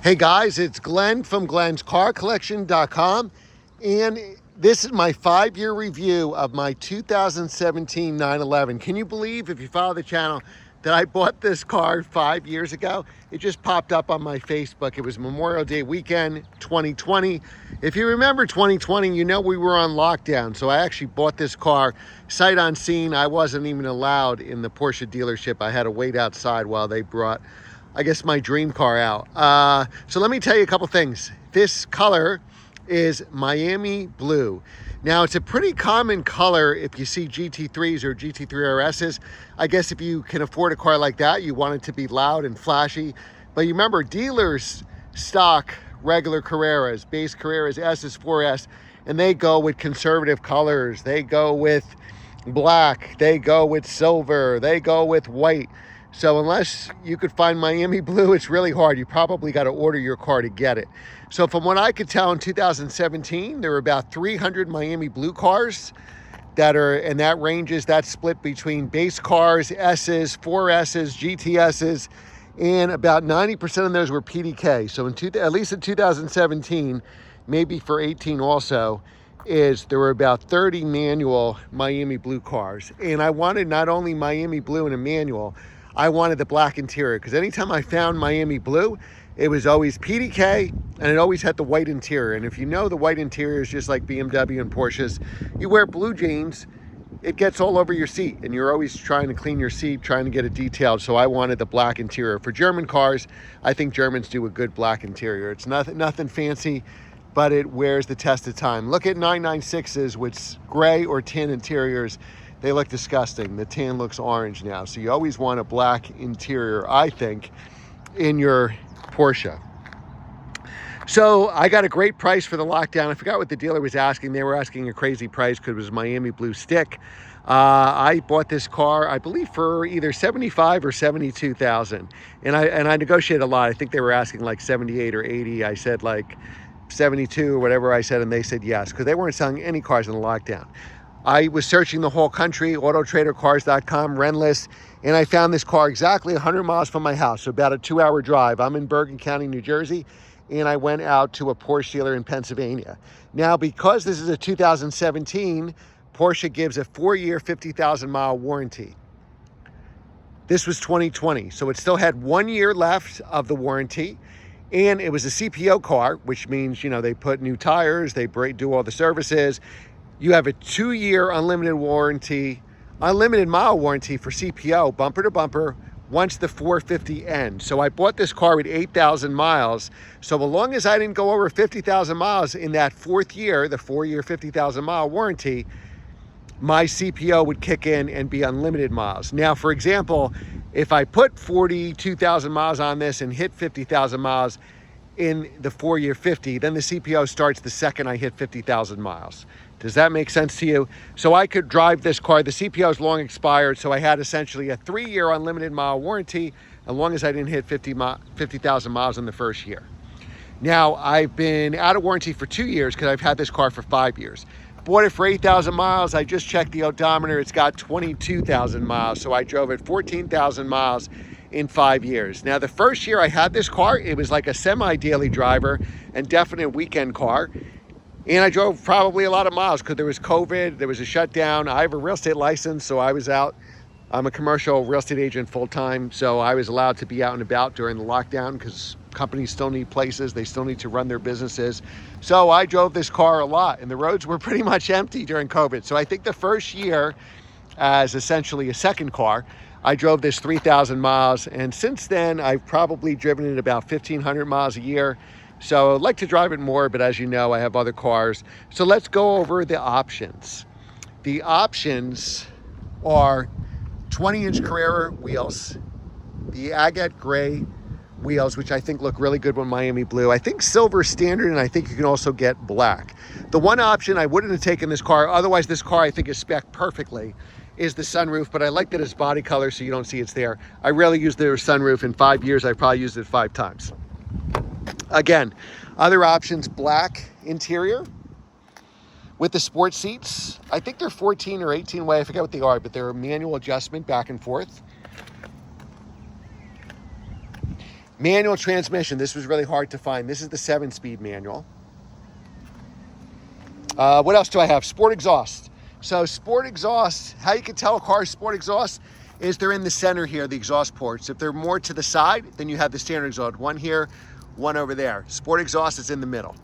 Hey guys, it's Glenn from glenscarcollection.com, and this is my 5-year review of my 2017 911. Can you believe, if you follow the channel, that I bought this car 5 years ago? It just popped up on my Facebook. It was Memorial Day weekend 2020. If you remember 2020, you know we were on lockdown, so I actually bought this car sight unseen. I wasn't even allowed in the Porsche dealership. I had to wait outside while they brought, I guess, my dream car out. So let me tell you a couple things. This color is Miami blue. Now, it's a pretty common color if you see GT3s or GT3 RSs. I guess if you can afford a car like that, you want it to be loud and flashy. But you remember, dealers stock regular Carreras, base Carreras, S's, 4S, and they go with conservative colors. They go with black, they go with silver, they go with white. So unless you could find Miami blue, it's really hard. You probably got to order your car to get it. So from what I could tell, in 2017, there were about 300 Miami blue cars that are, and that ranges, that split between base cars, S's, 4S's, GTS's, and about 90% of those were PDK. So at least in 2017, maybe for 18 also, there were about 30 manual Miami blue cars. And I wanted not only Miami blue and a manual, I wanted the black interior, because anytime I found Miami blue, it was always PDK, and it always had the white interior. And if you know, the white interior is just like BMW and Porsches. You wear blue jeans, it gets all over your seat, and you're always trying to clean your seat, trying to get it detailed. So I wanted the black interior. For German cars, I think Germans do a good black interior. It's nothing fancy, but it wears the test of time. Look at 996s with gray or tin interiors. They look disgusting. The tan looks orange now. So you always want a black interior, I think, in your Porsche. So I got a great price for the lockdown. I forgot what the dealer was asking. They were asking a crazy price because it was Miami blue stick. I bought this car, I believe, for either 75 or 72,000. And I negotiated a lot. I think they were asking like 78 or 80. I said like 72 or whatever I said, and they said yes, because they weren't selling any cars in the lockdown. I was searching the whole country, autotradercars.com, Renless, and I found this car exactly 100 miles from my house, so about a 2-hour drive. I'm in Bergen County, New Jersey, and I went out to a Porsche dealer in Pennsylvania. Now, because this is a 2017, Porsche gives a 4-year, 50,000-mile warranty. This was 2020, so it still had 1 year left of the warranty. And it was a CPO car, which means, you know, they put new tires, they do all the services. You have a 2-year unlimited warranty, unlimited mile warranty for CPO, bumper to bumper, once the 450 ends. So I bought this car with 8,000 miles. So as long as I didn't go over 50,000 miles in that 4th year, the 4-year, 50,000 mile warranty, my CPO would kick in and be unlimited miles. Now, for example, if I put 42,000 miles on this and hit 50,000 miles in the 4-year 50, then the CPO starts the second I hit 50,000 miles. Does that make sense to you? So I could drive this car. The CPO is long expired, so I had essentially a 3-year unlimited mile warranty as long as I didn't hit 50,000 miles in the first year. Now, I've been out of warranty for 2 years because I've had this car for 5 years. Bought it for 8,000 miles. I just checked the odometer. It's got 22,000 miles. So I drove it 14,000 miles in 5 years. Now, the first year I had this car, it was like a semi-daily driver and definite weekend car. And I drove probably a lot of miles because there was COVID, there was a shutdown. I have a real estate license, so I was out. I'm a commercial real estate agent full-time, so I was allowed to be out and about during the lockdown because companies still need places. They still need to run their businesses. So I drove this car a lot, and the roads were pretty much empty during COVID. So I think the first year, as essentially a second car, I drove this 3,000 miles. And since then, I've probably driven it about 1,500 miles a year. So I'd like to drive it more, but as you know, I have other cars. So let's go over the options. The options are 20-inch Carrera wheels, the agate gray wheels, which I think look really good with Miami blue. I think silver is standard, and I think you can also get black. The one option I wouldn't have taken this car, otherwise this car I think is spec'd perfectly, is the sunroof, but I like that it's body color so you don't see it's there. I rarely use the sunroof. In 5 years, I've probably used it 5 times. Again, other options, black interior with the sports seats. I think they're 14 or 18 way. I forget what they are, but they're a manual adjustment back and forth. Manual transmission. This was really hard to find. This is the 7-speed manual. What else do I have? Sport exhaust. So sport exhaust, how you can tell a car's sport exhaust is they're in the center here, the exhaust ports. If they're more to the side, then you have the standard exhaust. One here, one over there. Sport exhaust is in the middle.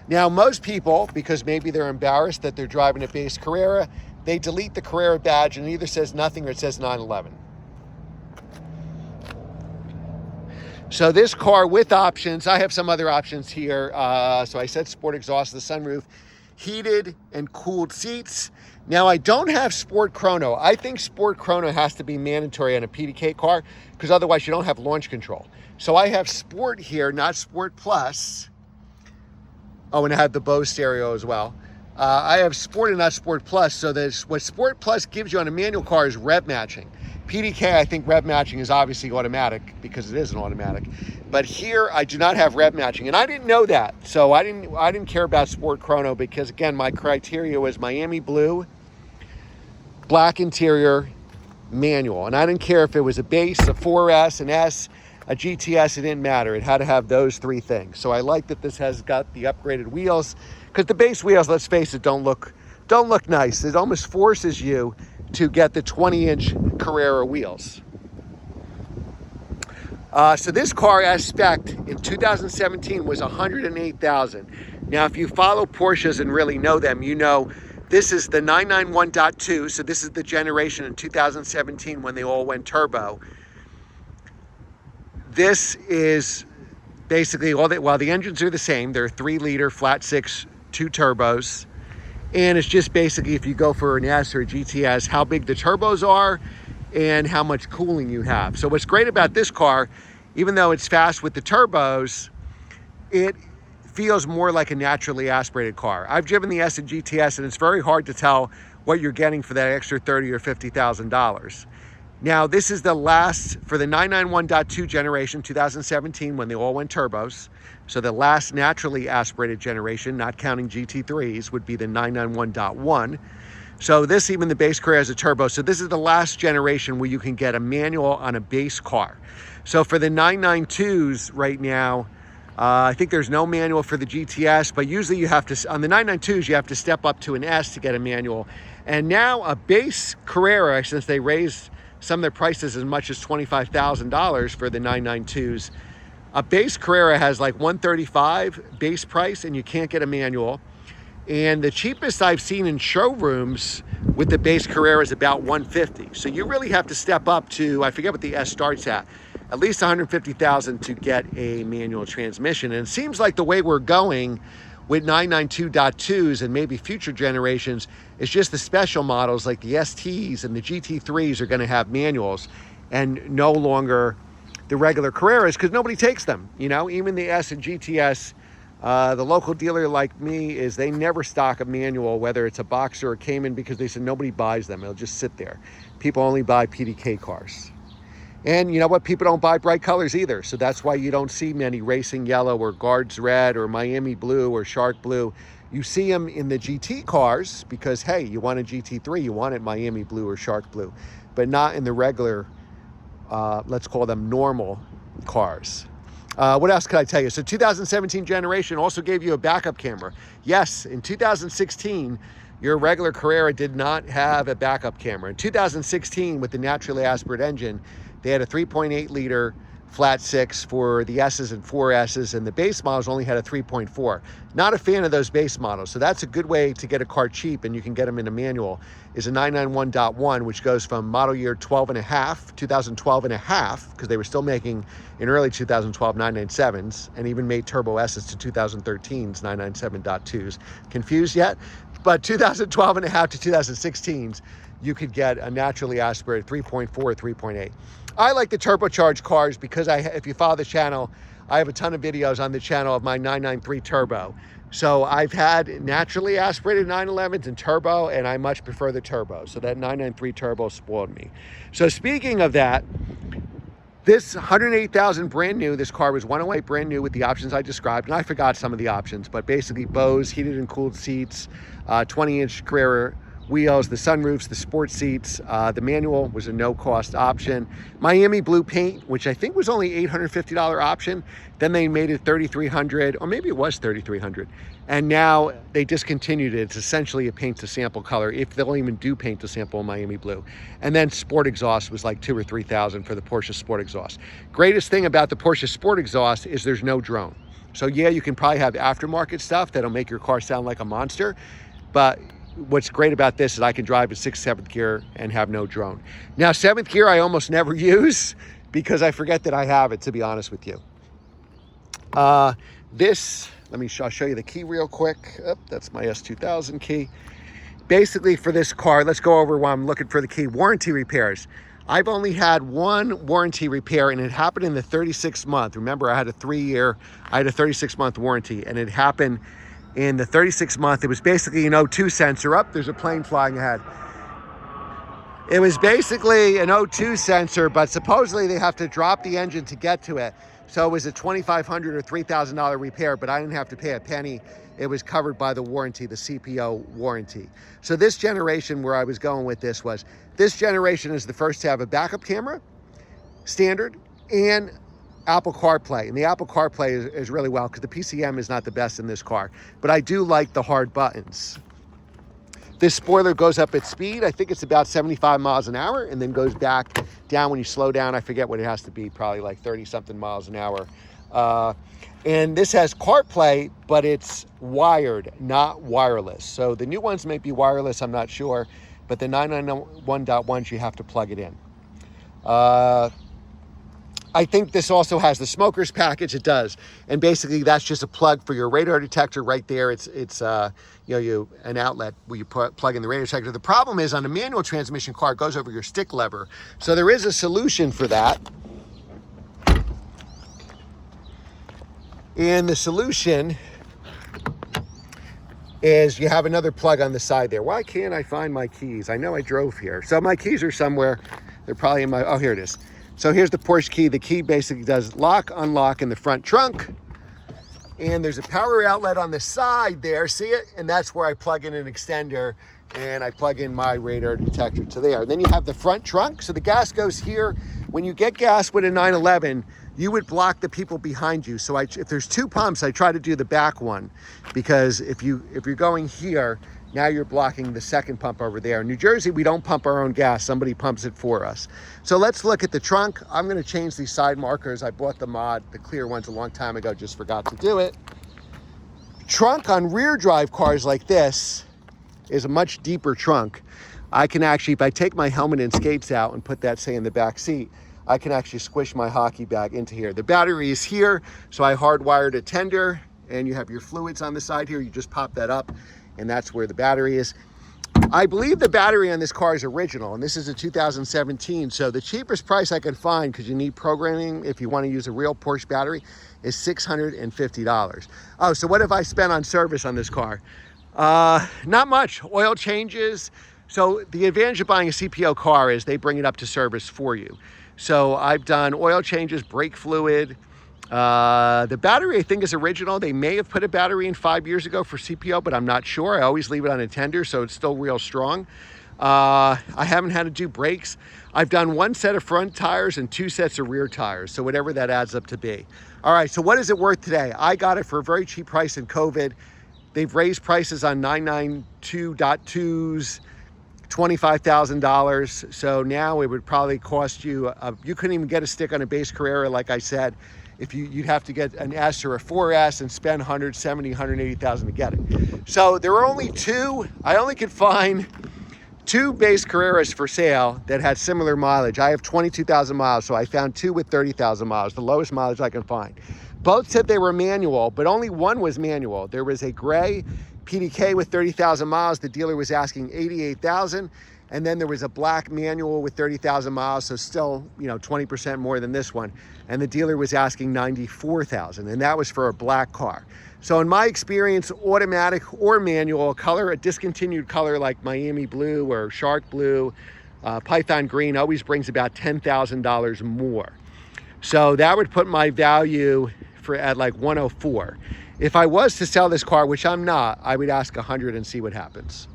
Now, most people, because maybe they're embarrassed that they're driving a base Carrera, they delete the Carrera badge and it either says nothing or it says 911. So this car with options, I have some other options here. So I said sport exhaust, the sunroof, heated and cooled seats. Now I don't have sport chrono. I think sport chrono has to be mandatory on a PDK car because otherwise you don't have launch control. So I have sport here, not sport plus. Oh, and I have the Bose stereo as well. I have sport and not sport plus. So what sport plus gives you on a manual car is rev matching. PDK, I think rev matching is obviously automatic because it is an automatic. But here I do not have rev matching, and I didn't know that. So I didn't care about sport chrono because again, my criteria was Miami blue, black interior, manual. And I didn't care if it was a base, a 4S, an S, a GTS, it didn't matter. It had to have those three things. So I like that this has got the upgraded wheels because the base wheels, let's face it, don't look nice. It almost forces you to get the 20-inch Carrera wheels. So this car as spec'd in 2017 was $108,000. Now, if you follow Porsches and really know them, you know this is the 991.2. So this is the generation in 2017 when they all went turbo. This is basically while the engines are the same, they're 3-liter flat 6, 2 turbos. And it's just basically if you go for an S or a GTS, how big the turbos are and how much cooling you have. So what's great about this car, even though it's fast with the turbos, it feels more like a naturally aspirated car. I've driven the S and GTS and it's very hard to tell what you're getting for that extra $30,000 or $50,000. Now, this is the last, for the 991.2 generation, 2017, when they all went turbos. So the last naturally aspirated generation, not counting GT3s, would be the 991.1. So this, even the base Carrera has a turbo. So this is the last generation where you can get a manual on a base car. So for the 992s right now, I think there's no manual for the GTS, but usually you have to, on the 992s, you have to step up to an S to get a manual. And now a base Carrera, since they raised some of their prices as much as $25,000 for the 992s. A base Carrera has like $135 base price and you can't get a manual. And the cheapest I've seen in showrooms with the base Carrera is about $150. So you really have to step up to, I forget what the S starts at least $150,000 to get a manual transmission. And it seems like the way we're going with 992.2s and maybe future generations, it's just the special models like the STs and the GT3s are going to have manuals and no longer the regular Carreras because nobody takes them. You know, even the S and GTS, the local dealer like me is they never stock a manual, whether it's a Boxer or a Cayman, because they said nobody buys them. It'll just sit there. People only buy PDK cars. And you know what? People don't buy bright colors either. So that's why you don't see many racing yellow or guards red or Miami blue or shark blue. You see them in the GT cars because, hey, you want a GT3, you want it Miami blue or shark blue, but not in the regular, let's call them normal cars. What else could I tell you? So 2017 generation also gave you a backup camera. Yes, in 2016, your regular Carrera did not have a backup camera. In 2016, with the naturally aspirated engine, they had a 3.8 liter flat 6 for the S's and 4S's, and the base models only had a 3.4. Not a fan of those base models, so that's a good way to get a car cheap, and you can get them in a manual, is a 991.1, which goes from model year 12 and a half, 2012 and a half, because they were still making in early 2012 997s, and even made turbo S's to 2013's 997.2s. Confused yet? But 2012 and a half to 2016's, you could get a naturally aspirated 3.4 or 3.8. I like the turbocharged cars because if you follow the channel, I have a ton of videos on the channel of my 993 turbo. So I've had naturally aspirated 911s and turbo, and I much prefer the turbo. So that 993 turbo spoiled me. So speaking of that, this $108,000 brand new, this car was 108 brand new with the options I described, and I forgot some of the options, but basically Bose heated and cooled seats, 20-inch Carrera wheels, the sunroofs, the sports seats. The manual was a no-cost option. Miami blue paint, which I think was only $850 option. Then they made it $3,300, or maybe it was $3,300. And now they discontinued it. It's essentially a paint to sample color, if they'll even do paint to sample in Miami blue. And then sport exhaust was like $2,000 or $3,000 for the Porsche sport exhaust. Greatest thing about the Porsche sport exhaust is there's no drone. So yeah, you can probably have aftermarket stuff that'll make your car sound like a monster, but what's great about this is I can drive in 6th, 7th gear and have no drone. Now, 7th gear I almost never use because I forget that I have it, to be honest with you. I'll show you the key real quick. Oh, that's my S2000 key. Basically for this car, let's go over while I'm looking for the key. Warranty repairs. I've only had one warranty repair, and it happened in the 36th month. Remember, I had a 36-month warranty, and it happened in the 36th month. It was basically an O2 sensor. Up, there's a plane flying ahead. It was basically an O2 sensor, but supposedly they have to drop the engine to get to it. So it was a $2,500 or $3,000 repair, but I didn't have to pay a penny. It was covered by the warranty, the CPO warranty. So this generation, where I was going with this was, this generation is the first to have a backup camera, standard, and Apple CarPlay. And the Apple CarPlay is really well, because the PCM is not the best in this car. But I do like the hard buttons. This spoiler goes up at speed. I think it's about 75 miles an hour, and then goes back down when you slow down. I forget what it has to be, probably like 30-something miles an hour. And this has CarPlay, but it's wired, not wireless. So the new ones may be wireless, I'm not sure. But the 991.1s, you have to plug it in. I think this also has the smoker's package. It does. And basically that's just a plug for your radar detector right there. It's an outlet where you plug in the radar detector. The problem is, on a manual transmission car, it goes over your stick lever. So there is a solution for that. And the solution is you have another plug on the side there. Why can't I find my keys? I know I drove here. So my keys are somewhere. They're probably in my, oh, here it is. So here's the Porsche key. The key basically does lock, unlock in the front trunk. And there's a power outlet on the side there, see it? And that's where I plug in an extender, and I plug in my radar detector to there. And then you have the front trunk. So the gas goes here. When you get gas with a 911, you would block the people behind you. So if there's two pumps, I try to do the back one, because if you're going here, now you're blocking the second pump over there. In New Jersey, we don't pump our own gas. Somebody pumps it for us. So let's look at the trunk. I'm going to change these side markers. I bought the mod, the clear ones, a long time ago, just forgot to do it. Trunk on rear drive cars like this is a much deeper trunk. I can actually, if I take my helmet and skates out and put that, say, in the back seat, I can actually squish my hockey bag into here. The battery is here, so I hardwired a tender, and you have your fluids on the side here. You just pop that up, and that's where the battery is. I believe the battery on this car is original, and this is a 2017, so the cheapest price I could find, because you need programming if you want to use a real Porsche battery, is $650. Oh, so what have I spent on service on this car? Not much. Oil changes. So the advantage of buying a CPO car is they bring it up to service for you. So I've done oil changes, brake fluid. The battery, I think, is original. They may have put a battery in 5 years ago for CPO, but I'm not sure. I always leave it on a tender, so it's still real strong. I haven't had to do brakes. I've done one set of front tires and 2 sets of rear tires, so whatever that adds up to be. All right, so what is it worth today? I got it for a very cheap price in COVID. They've raised prices on 992.2s, $25,000. So now it would probably cost you, you couldn't even get a stick on a base Carrera, like I said. If you'd have to get an S or a 4S and spend $170,000, $180,000 to get it. So there were only two. I only could find 2 base Carreras for sale that had similar mileage. I have 22,000 miles, so I found 2 with 30,000 miles, the lowest mileage I can find. Both said they were manual, but only one was manual. There was a gray PDK with 30,000 miles. The dealer was asking $88,000. And then there was a black manual with 30,000 miles, so still, 20% more than this one. And the dealer was asking $94,000, and that was for a black car. So in my experience, automatic or manual, a discontinued color like Miami blue or shark blue, Python green always brings about $10,000 more. So that would put my value at like 104. If I was to sell this car, which I'm not, I would ask 100 and see what happens.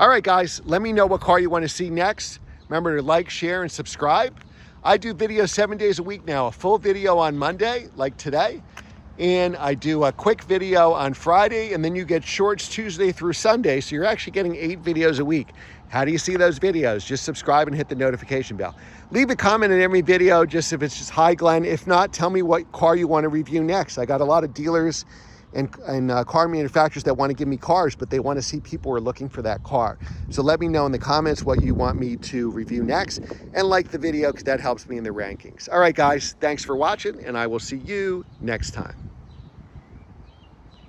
All right, guys, let me know what car you want to see next. Remember to like, share, and subscribe. I do videos 7 days a week now, a full video on Monday, like today, and I do a quick video on Friday, and then you get shorts Tuesday through Sunday, so you're actually getting 8 videos a week. How do you see those videos? Just subscribe and hit the notification bell. Leave a comment in every video, just if it's just, hi Glenn. If not, tell me what car you want to review next. I got a lot of dealers and car manufacturers that want to give me cars, but they want to see people who are looking for that car. So let me know in the comments what you want me to review next, and like the video because that helps me in the rankings. All right, guys, thanks for watching, and I will see you next time.